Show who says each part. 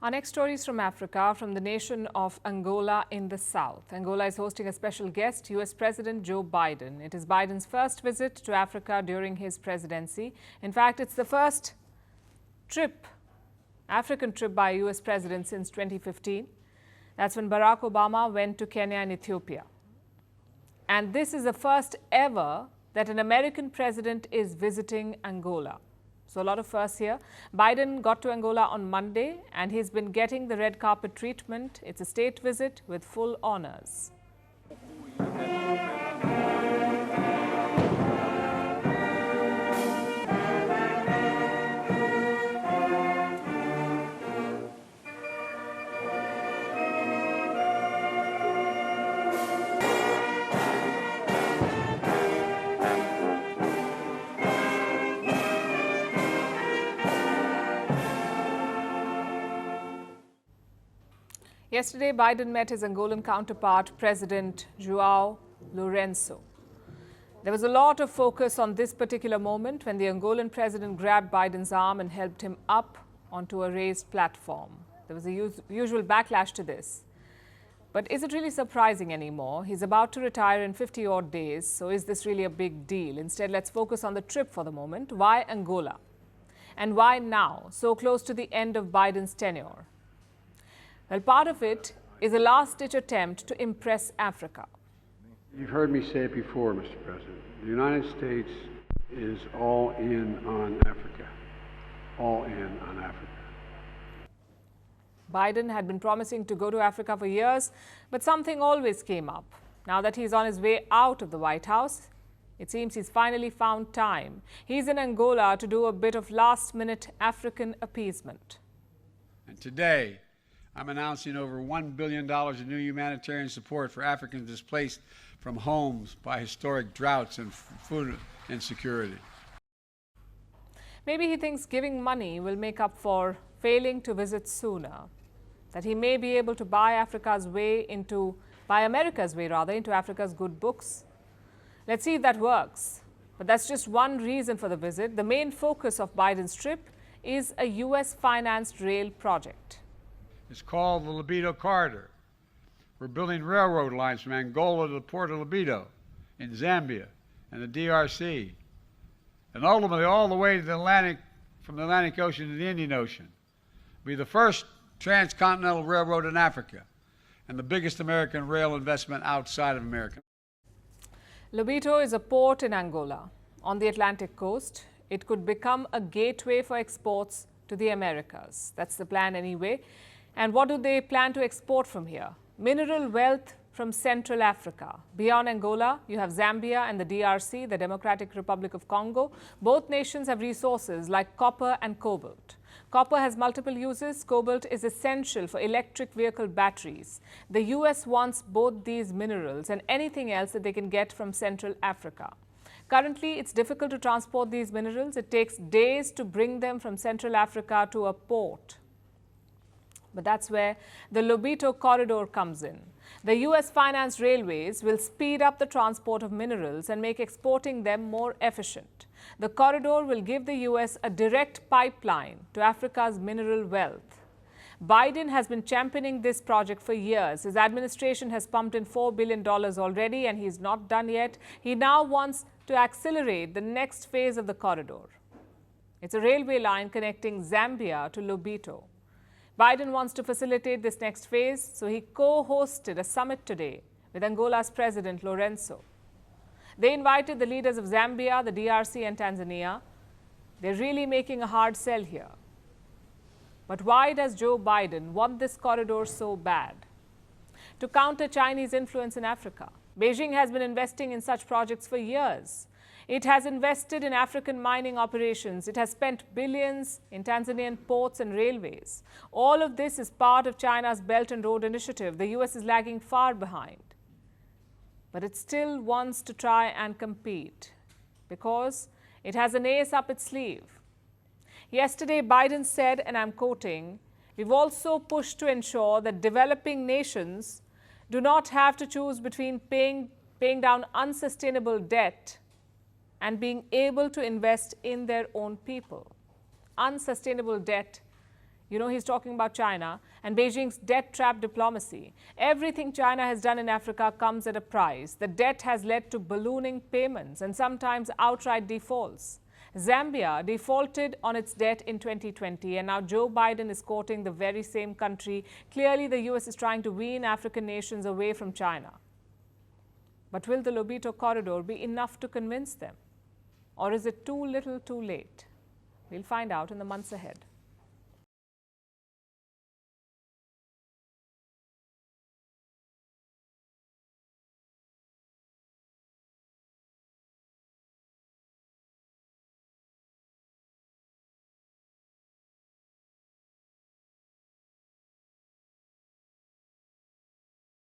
Speaker 1: Our next story is from Africa, from the nation of Angola in the south. Angola is hosting a special guest, US President Joe Biden. It is Biden's first visit to Africa during his presidency. In fact, it's the first African trip by a US president since 2015. That's when Barack Obama went to Kenya and Ethiopia. And this is the first ever that an American president is visiting Angola. So a lot of firsts here. Biden got to Angola on Monday and he's been getting the red carpet treatment. It's a state visit with full honors. Yesterday, Biden met his Angolan counterpart, President João Lourenço. There was a lot of focus on this particular moment when the Angolan president grabbed Biden's arm and helped him up onto a raised platform. There was a usual backlash to this. But is it really surprising anymore? He's about to retire in 50-odd days, so is this really a big deal? Instead, let's focus on the trip for the moment. Why Angola? And why now, so close to the end of Biden's tenure? Well, part of it is a last-ditch attempt to impress Africa.
Speaker 2: You've heard me say it before, Mr. President. The United States is all in on Africa. All in on Africa.
Speaker 1: Biden had been promising to go to Africa for years, but something always came up. Now that he's on his way out of the White House, it seems he's finally found time. He's in Angola to do a bit of last-minute African appeasement.
Speaker 3: And today, I'm announcing over $1 billion in new humanitarian support for Africans displaced from homes by historic droughts and food insecurity.
Speaker 1: Maybe he thinks giving money will make up for failing to visit sooner, that he may be able to buy America's way into Africa's good books. Let's see if that works. But that's just one reason for the visit. The main focus of Biden's trip is a US-financed rail project.
Speaker 3: It's called the Lobito Corridor. We're building railroad lines from Angola to the port of Lobito in Zambia and the DRC, and ultimately all the way to the Atlantic, from the Atlantic Ocean to the Indian Ocean. We'll be the first transcontinental railroad in Africa and the biggest American rail investment outside of America.
Speaker 1: Lobito is a port in Angola on the Atlantic coast. It could become a gateway for exports to the Americas. That's the plan anyway. And what do they plan to export from here? Mineral wealth from Central Africa. Beyond Angola, you have Zambia and the DRC, the Democratic Republic of Congo. Both nations have resources like copper and cobalt. Copper has multiple uses. Cobalt is essential for electric vehicle batteries. The US wants both these minerals and anything else that they can get from Central Africa. Currently, it's difficult to transport these minerals. It takes days to bring them from Central Africa to a port. But that's where the Lobito Corridor comes in. The US-financed railways will speed up the transport of minerals and make exporting them more efficient. The corridor will give the US a direct pipeline to Africa's mineral wealth. Biden has been championing this project for years. His administration has pumped in $4 billion already, and he's not done yet. He now wants to accelerate the next phase of the corridor. It's a railway line connecting Zambia to Lobito. Biden wants to facilitate this next phase, so he co-hosted a summit today with Angola's President Lourenço. They invited the leaders of Zambia, the DRC and Tanzania. They're really making a hard sell here. But why does Joe Biden want this corridor so bad? To counter Chinese influence in Africa. Beijing has been investing in such projects for years. It has invested in African mining operations. It has spent billions in Tanzanian ports and railways. All of this is part of China's Belt and Road Initiative. The US is lagging far behind. But it still wants to try and compete because it has an ace up its sleeve. Yesterday, Biden said, and I'm quoting, "We've also pushed to ensure that developing nations do not have to choose between paying down unsustainable debt and being able to invest in their own people." Unsustainable debt You know, he's talking about China and Beijing's debt trap diplomacy. Everything China has done in Africa comes at a price. The debt has led to ballooning payments and sometimes outright defaults. Zambia defaulted on its debt in 2020, and now Joe Biden is courting the very same country. Clearly, the US is trying to wean African nations away from China. But will the Lobito Corridor be enough to convince them? Or is it too little too late? We'll find out in the months ahead.